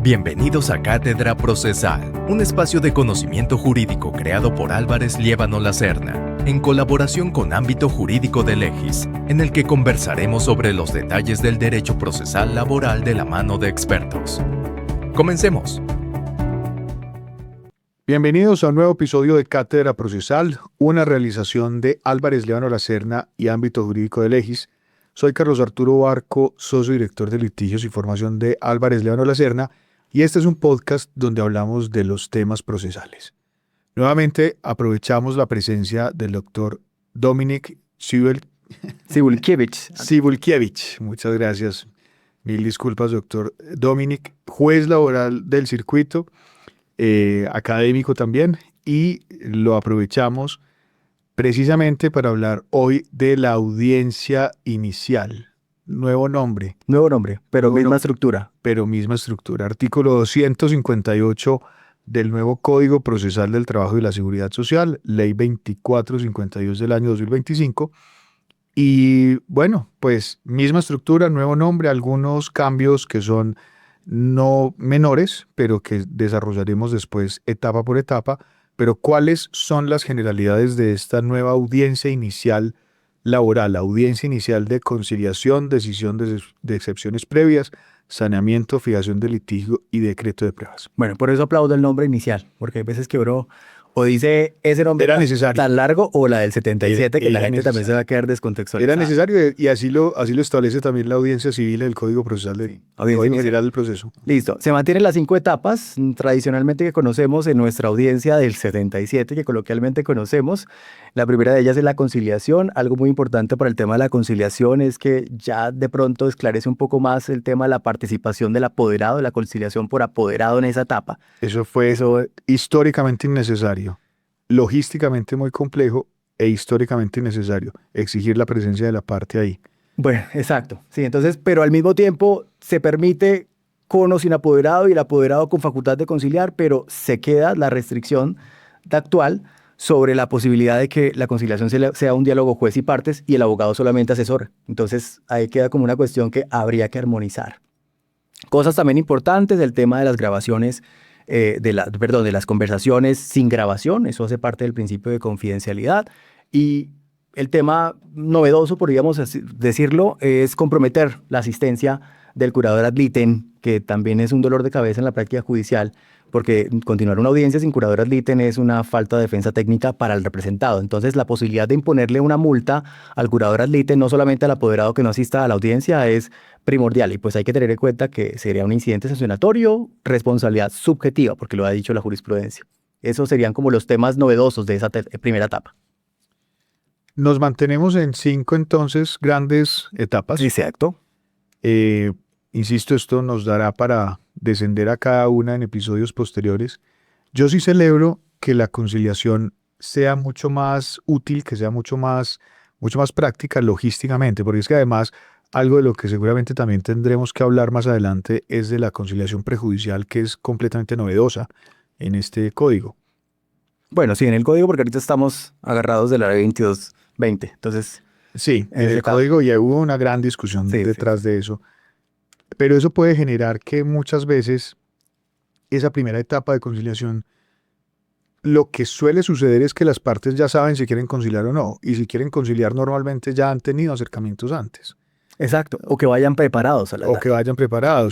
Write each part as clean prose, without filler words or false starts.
Bienvenidos a Cátedra Procesal, un espacio de conocimiento jurídico creado por Álvarez Liévano Lacerna, en colaboración con Ámbito Jurídico de Legis, en el que conversaremos sobre los detalles del derecho procesal laboral de la mano de expertos. Comencemos. Bienvenidos a un nuevo episodio de Cátedra Procesal, una realización de Álvarez Liévano Lacerna y Ámbito Jurídico de Legis. Soy Carlos Arturo Barco, socio director de litigios y formación de Álvarez Liévano Lacerna, y este es un podcast donde hablamos de los temas procesales. Nuevamente aprovechamos la presencia del doctor Dominik Cibulkiewicz. Muchas gracias. Mil disculpas, doctor Dominik, juez laboral del circuito, académico también, y lo aprovechamos precisamente para hablar hoy de la audiencia inicial. Nuevo nombre, pero misma estructura. Artículo 258 del nuevo Código Procesal del Trabajo y la Seguridad Social, Ley 2452 del año 2025. Y bueno, pues misma estructura, nuevo nombre, algunos cambios que son no menores, pero que desarrollaremos después etapa por etapa. Pero ¿cuáles son las generalidades de esta nueva audiencia inicial laboral? Audiencia inicial de conciliación, decisión de excepciones previas, saneamiento, fijación de litigio y decreto de pruebas. Bueno, por eso aplaudo el nombre inicial, porque hay veces que uno o dice ese nombre era necesario, tan largo, o la del 77, que la gente necesario. También se va a quedar descontextualizada. Era necesario, y así lo establece también la audiencia civil del Código Procesal Código General del Proceso. Listo. Se mantienen las 5 etapas tradicionalmente que conocemos en nuestra audiencia del 77, que coloquialmente conocemos. La primera de ellas es la conciliación. Algo muy importante para el tema de la conciliación es que ya de pronto esclarece un poco más el tema de la participación del apoderado, de la conciliación por apoderado en esa etapa. Eso fue históricamente innecesario, logísticamente muy complejo e históricamente innecesario, exigir la presencia de la parte ahí. Bueno, exacto. Sí, entonces, pero al mismo tiempo se permite con o sin apoderado y el apoderado con facultad de conciliar, pero se queda la restricción actual sobre la posibilidad de que la conciliación sea un diálogo juez y partes y el abogado solamente asesor. Entonces, ahí queda como una cuestión que habría que armonizar. Cosas también importantes, el tema de las grabaciones, de las conversaciones sin grabación, eso hace parte del principio de confidencialidad. Y el tema novedoso, podríamos decirlo, es comprometer la asistencia del curador ad litem, que también es un dolor de cabeza en la práctica judicial, porque continuar una audiencia sin curador ad litem es una falta de defensa técnica para el representado. Entonces, la posibilidad de imponerle una multa al curador ad litem, no solamente al apoderado que no asista a la audiencia, es primordial. Y pues hay que tener en cuenta que sería un incidente sancionatorio, responsabilidad subjetiva, porque lo ha dicho la jurisprudencia. Esos serían como los temas novedosos de esa primera etapa. Nos mantenemos en 5 entonces grandes etapas. Exacto. Insisto, esto nos dará para descender a cada una en episodios posteriores. Yo sí celebro que la conciliación sea mucho más útil, que sea mucho más práctica logísticamente, porque es que además algo de lo que seguramente también tendremos que hablar más adelante es de la conciliación prejudicial, que es completamente novedosa en este código. Bueno, sí, en el código, porque ahorita estamos agarrados de la ley 2220, entonces... Sí, en el código ya hubo una gran discusión detrás de eso. Pero eso puede generar que muchas veces esa primera etapa de conciliación, lo que suele suceder es que las partes ya saben si quieren conciliar o no. Y si quieren conciliar, normalmente ya han tenido acercamientos antes. Exacto. O que vayan preparados.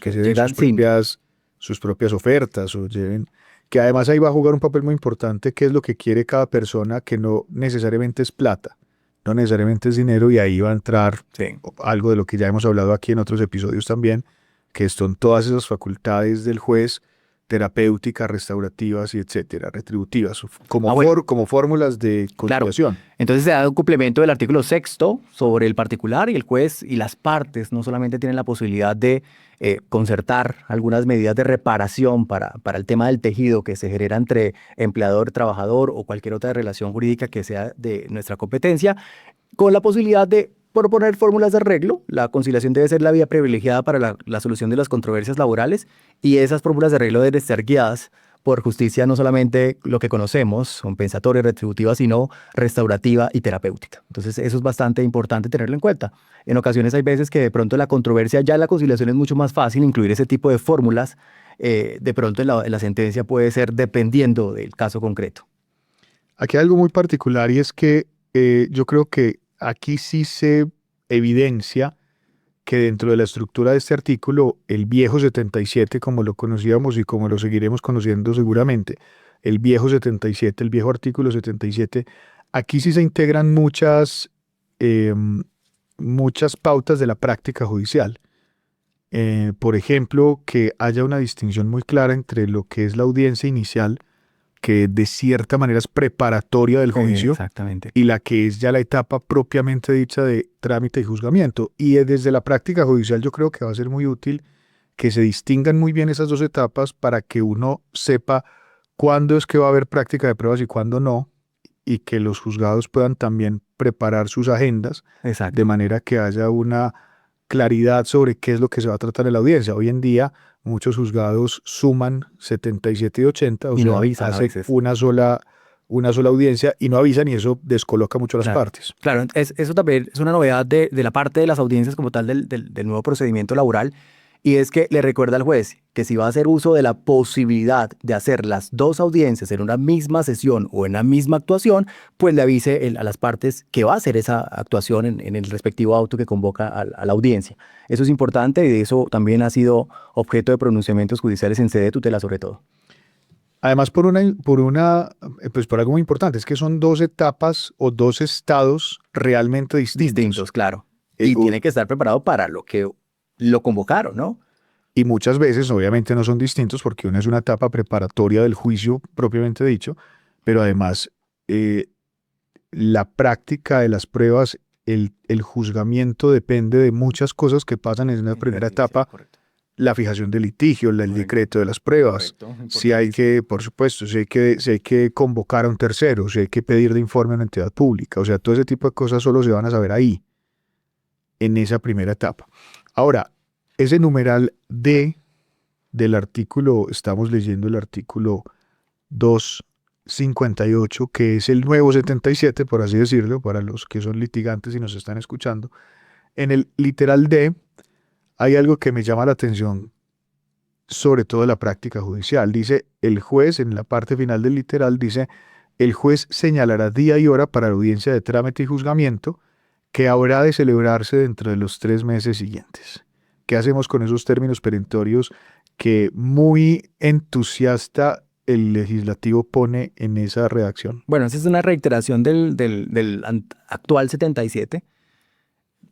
Que se den sus propias ofertas o lleven... Que además ahí va a jugar un papel muy importante, que es lo que quiere cada persona, que no necesariamente es plata, no necesariamente es dinero, y ahí va a entrar algo de lo que ya hemos hablado aquí en otros episodios también, que son todas esas facultades del juez, terapéuticas, restaurativas y etcétera, retributivas, como fórmulas de conciliación. Claro. Entonces se da un complemento del artículo 6º sobre el particular, y el juez y las partes no solamente tienen la posibilidad de concertar algunas medidas de reparación para el tema del tejido que se genera entre empleador, trabajador o cualquier otra relación jurídica que sea de nuestra competencia, con la posibilidad de proponer fórmulas de arreglo. La conciliación debe ser la vía privilegiada para la solución de las controversias laborales, y esas fórmulas de arreglo deben estar guiadas por justicia no solamente lo que conocemos, compensatoria, retributiva, sino restaurativa y terapéutica. Entonces eso es bastante importante tenerlo en cuenta. En ocasiones hay veces que de pronto la controversia, ya en la conciliación es mucho más fácil incluir ese tipo de fórmulas, de pronto en la sentencia puede ser dependiendo del caso concreto. Aquí hay algo muy particular y es que yo creo que aquí sí se evidencia que dentro de la estructura de este artículo, el viejo 77, como lo conocíamos y como lo seguiremos conociendo seguramente, el viejo 77, el viejo artículo 77, aquí sí se integran muchas pautas de la práctica judicial. Por ejemplo, que haya una distinción muy clara entre lo que es la audiencia inicial, que de cierta manera es preparatoria del juicio, Exactamente. y la que es ya la etapa propiamente dicha de trámite y juzgamiento. Y desde la práctica judicial yo creo que va a ser muy útil que se distingan muy bien esas dos etapas para que uno sepa cuándo es que va a haber práctica de pruebas y cuándo no, y que los juzgados puedan también preparar sus agendas Exacto. de manera que haya una claridad sobre qué es lo que se va a tratar en la audiencia. Hoy en día muchos juzgados suman 77 y 80, o Y sea, no avisan a hace veces. una sola audiencia y no avisan, y eso descoloca mucho a las Claro. partes. Claro, eso también es una novedad de la parte de las audiencias como tal del nuevo procedimiento laboral, y es que le recuerda al juez que si va a hacer uso de la posibilidad de hacer las dos audiencias en una misma sesión o en una misma actuación, pues le avise a las partes que va a hacer esa actuación en el respectivo auto que convoca a la audiencia. Eso es importante y de eso también ha sido objeto de pronunciamientos judiciales en sede de tutela sobre todo. Además, por algo muy importante, es que son dos etapas o dos estados realmente distintos. Claro. Y tiene que estar preparado para lo que lo convocaron, ¿no? Y muchas veces, obviamente, no son distintos porque una es una etapa preparatoria del juicio propiamente dicho, pero además la práctica de las pruebas, el juzgamiento depende de muchas cosas que pasan en una primera etapa. Correcto. La fijación del litigio, el decreto de las pruebas, si hay que, por supuesto, si hay que convocar a un tercero, si hay que pedir de informe a una entidad pública, o sea, todo ese tipo de cosas solo se van a saber ahí, en esa primera etapa. Ahora, ese numeral D del artículo, estamos leyendo el artículo 258, que es el nuevo 77, por así decirlo, para los que son litigantes y nos están escuchando. En el literal D hay algo que me llama la atención, sobre todo en la práctica judicial. Dice el juez, en la parte final del literal, dice: el juez señalará día y hora para la audiencia de trámite y juzgamiento, que habrá de celebrarse dentro de los 3 meses siguientes. ¿Qué hacemos con esos términos perentorios que muy entusiasta el legislativo pone en esa redacción? Bueno, esa es una reiteración del actual 77.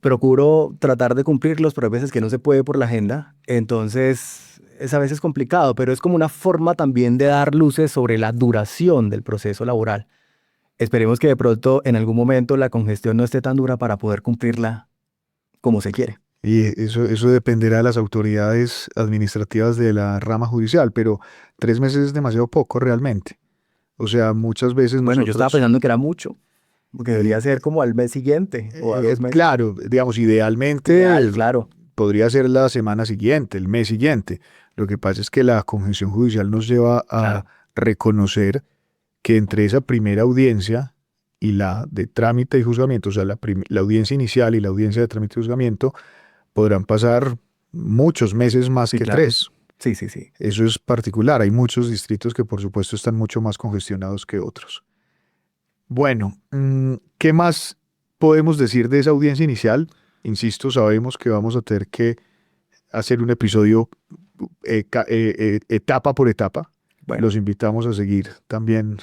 Procuro tratar de cumplirlos, pero hay veces que no se puede por la agenda. Entonces, es a veces complicado, pero es como una forma también de dar luces sobre la duración del proceso laboral. Esperemos que de pronto en algún momento la congestión no esté tan dura para poder cumplirla como se quiere. Y eso dependerá de las autoridades administrativas de la rama judicial, pero 3 meses es demasiado poco realmente. O sea, muchas veces Bueno, yo estaba nosotros... pensando que era mucho, porque debería ser como al mes siguiente o a 2 meses. Claro, digamos, idealmente Ideal, claro. podría ser la semana siguiente, el mes siguiente. Lo que pasa es que la congestión judicial nos lleva a Claro. reconocer que entre esa primera audiencia y la de trámite y juzgamiento, o sea, la audiencia inicial y la audiencia de trámite y juzgamiento, podrán pasar muchos meses más Sí, que claro. 3. Sí, sí, sí. Eso es particular. Hay muchos distritos que por supuesto están mucho más congestionados que otros. Bueno, ¿qué más podemos decir de esa audiencia inicial? Insisto, sabemos que vamos a tener que hacer un episodio etapa por etapa. Bueno, Los invitamos a seguir también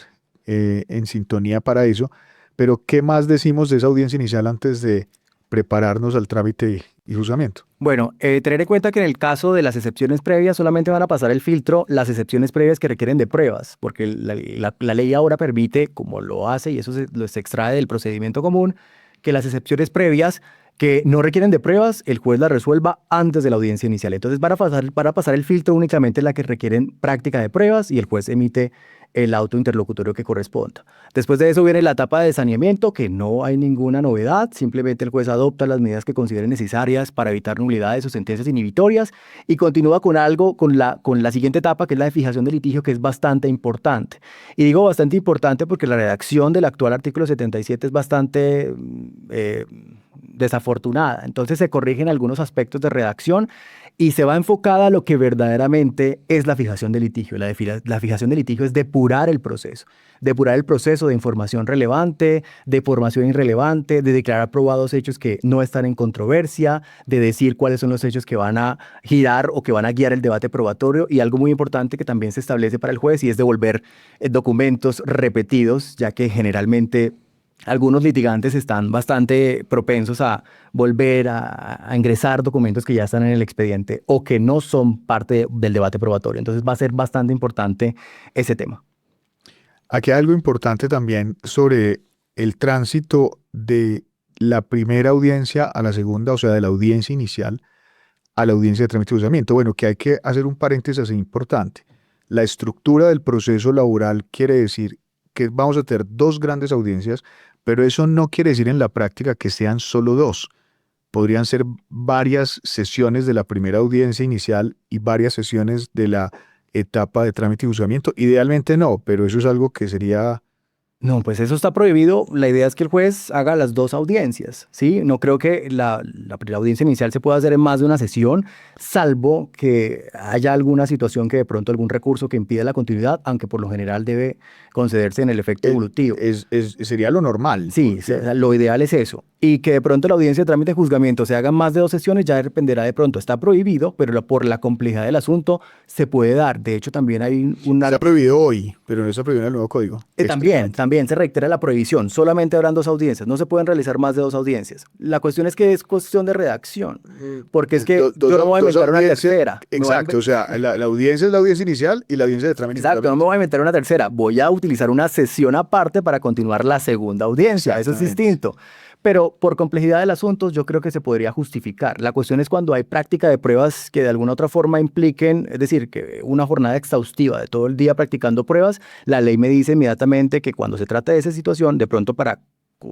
en sintonía para eso. Pero, ¿qué más decimos de esa audiencia inicial antes de prepararnos al trámite y juzgamiento? Bueno, tener en cuenta que en el caso de las excepciones previas solamente van a pasar el filtro las excepciones previas que requieren de pruebas, porque la ley ahora permite, como lo hace, y eso lo se extrae del procedimiento común, que las excepciones previas que no requieren de pruebas, el juez las resuelva antes de la audiencia inicial. Entonces van a pasar el filtro únicamente las que requieren práctica de pruebas y el juez emite el auto interlocutorio que corresponda. Después de eso viene la etapa de saneamiento, que no hay ninguna novedad, simplemente el juez adopta las medidas que considere necesarias para evitar nulidades o sentencias inhibitorias y continúa con la siguiente etapa, que es la de fijación de litigio, que es bastante importante. Y digo bastante importante porque la redacción del actual artículo 77 es bastante desafortunada. Entonces se corrigen algunos aspectos de redacción y se va enfocada a lo que verdaderamente es la fijación de litigio. La fijación de litigio es depurar el proceso de información relevante, de formación irrelevante, de declarar probados hechos que no están en controversia, de decir cuáles son los hechos que van a girar o que van a guiar el debate probatorio, y algo muy importante que también se establece para el juez y es devolver documentos repetidos, ya que generalmente algunos litigantes están bastante propensos a volver a ingresar documentos que ya están en el expediente o que no son parte del debate probatorio. Entonces va a ser bastante importante ese tema. Aquí hay algo importante también sobre el tránsito de la primera audiencia a la segunda, o sea, de la audiencia inicial a la audiencia de trámite y juzgamiento. Bueno, que hay que hacer un paréntesis importante. La estructura del proceso laboral quiere decir que vamos a tener dos grandes audiencias, pero eso no quiere decir en la práctica que sean solo dos. Podrían ser varias sesiones de la primera audiencia inicial y varias sesiones de la etapa de trámite y juzgamiento. Idealmente no, pero eso es algo que sería... No, pues eso está prohibido. La idea es que el juez haga las dos audiencias, ¿sí? No creo que la audiencia inicial se pueda hacer en más de una sesión, salvo que haya alguna situación que de pronto algún recurso que impida la continuidad, aunque por lo general debe concederse en el efecto evolutivo. Sería lo normal. Sí, lo ideal es eso. Y que de pronto la audiencia de trámite y juzgamiento se haga en más de 2 sesiones ya dependerá de pronto. Está prohibido, pero por la complejidad del asunto se puede dar. De hecho, también hay una... Está prohibido hoy, pero no está prohibido en el nuevo código. También se reitera la prohibición. Solamente habrán 2 audiencias. No se pueden realizar más de 2 audiencias. La cuestión es que es cuestión de redacción. Porque es que yo no me voy a inventar una tercera. Exacto, o sea, la audiencia es la audiencia inicial y la audiencia de trámite. Exacto, no me voy a inventar una tercera. Voy a utilizar una sesión aparte para continuar la segunda audiencia. Eso es distinto. Pero por complejidad del asunto yo creo que se podría justificar. La cuestión es cuando hay práctica de pruebas que de alguna otra forma impliquen, es decir, que una jornada exhaustiva de todo el día practicando pruebas, la ley me dice inmediatamente que cuando se trata de esa situación, de pronto para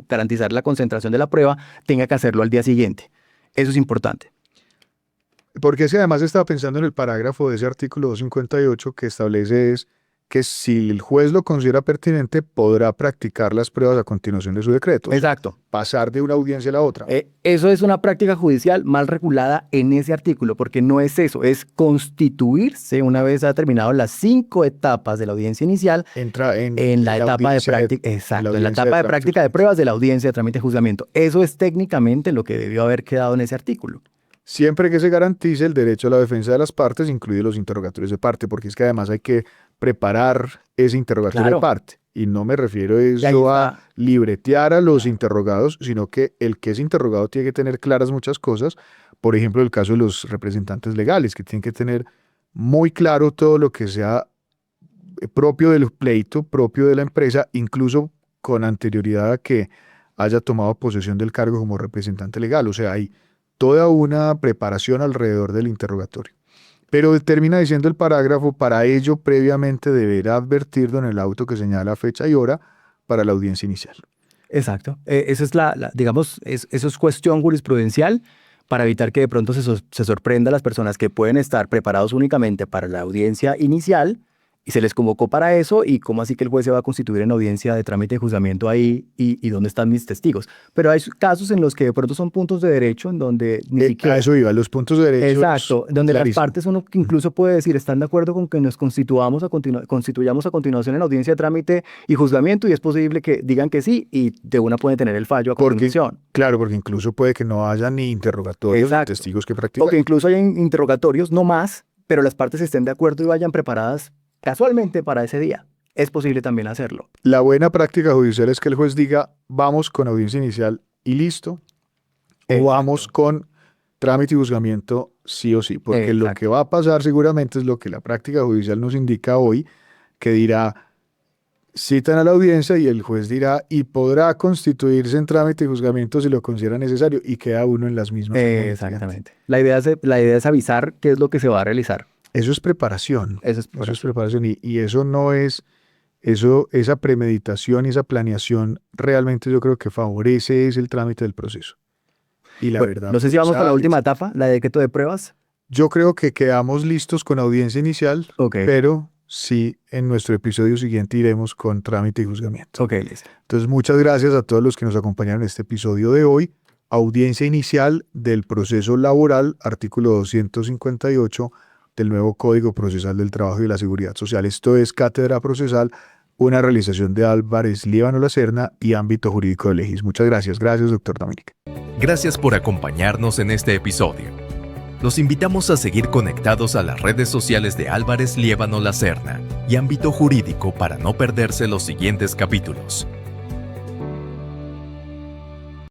garantizar la concentración de la prueba, tenga que hacerlo al día siguiente. Eso es importante. Porque es que además estaba pensando en el parágrafo de ese artículo 258 que establece que si el juez lo considera pertinente, podrá practicar las pruebas a continuación de su decreto. Exacto. Pasar de una audiencia a la otra. Eso es una práctica judicial mal regulada en ese artículo, porque no es eso, es constituirse una vez ha terminado las 5 etapas de la audiencia inicial. Entra en la etapa de práctica. Exacto, en la etapa de práctica de pruebas de la audiencia de trámite y juzgamiento. Eso es técnicamente lo que debió haber quedado en ese artículo. Siempre que se garantice el derecho a la defensa de las partes, incluidos los interrogatorios de parte, porque es que además hay que preparar ese interrogatorio de parte. Y no me refiero a libretear a los interrogados, sino que el que es interrogado tiene que tener claras muchas cosas. Por ejemplo, el caso de los representantes legales, que tienen que tener muy claro todo lo que sea propio del pleito, propio de la empresa, incluso con anterioridad a que haya tomado posesión del cargo como representante legal. O sea, hay toda una preparación alrededor del interrogatorio. Pero termina diciendo el parágrafo, para ello previamente deberá advertirlo en el auto que señala fecha y hora para la audiencia inicial. Exacto. Eso es digamos, eso es cuestión jurisprudencial para evitar que de pronto se sorprenda a las personas que pueden estar preparados únicamente para la audiencia inicial y se les convocó para eso, y cómo así que el juez se va a constituir en audiencia de trámite de juzgamiento ahí, y dónde están mis testigos. Pero hay casos en los que de pronto son puntos de derecho en donde ni siquiera... A eso iba, los puntos de derecho. Exacto, donde las partes uno incluso puede decir, están de acuerdo con que nos constituyamos a continuación en audiencia de trámite y juzgamiento, y es posible que digan que sí, y de una pueden tener el fallo a continuación. Claro, porque incluso puede que no haya ni interrogatorios de testigos que practican. O que incluso haya interrogatorios, no más, pero las partes estén de acuerdo y vayan preparadas casualmente para ese día. Es posible también hacerlo. La buena práctica judicial es que el juez diga, vamos con audiencia inicial y listo, o vamos con trámite y juzgamiento sí o sí, porque lo que va a pasar seguramente es lo que la práctica judicial nos indica hoy, que dirá, citan a la audiencia y el juez dirá y podrá constituirse en trámite de juzgamiento si lo considera necesario y queda uno en las mismas. Exactamente. La idea es avisar qué es lo que se va a realizar. Eso es preparación. Eso es Eso es preparación y eso no es, esa premeditación y esa planeación realmente yo creo que favorece es el trámite del proceso. Y la verdad. No sé si vamos para la procesal, última etapa, la de decreto de pruebas. Yo creo que quedamos listos con audiencia inicial, Ok. pero sí en nuestro episodio siguiente iremos con trámite y juzgamiento. Ok, listo. Entonces, muchas gracias a todos los que nos acompañaron en este episodio de hoy. Audiencia inicial del proceso laboral, artículo 258 del nuevo Código Procesal del Trabajo y de la Seguridad Social. Esto es Cátedra Procesal, una realización de Álvarez Líbano La Serna y Ámbito Jurídico de Legis. Muchas gracias. Gracias, doctor Dominic. Gracias por acompañarnos en este episodio. Los invitamos a seguir conectados a las redes sociales de Álvarez Líbano La Serna y Ámbito Jurídico para no perderse los siguientes capítulos.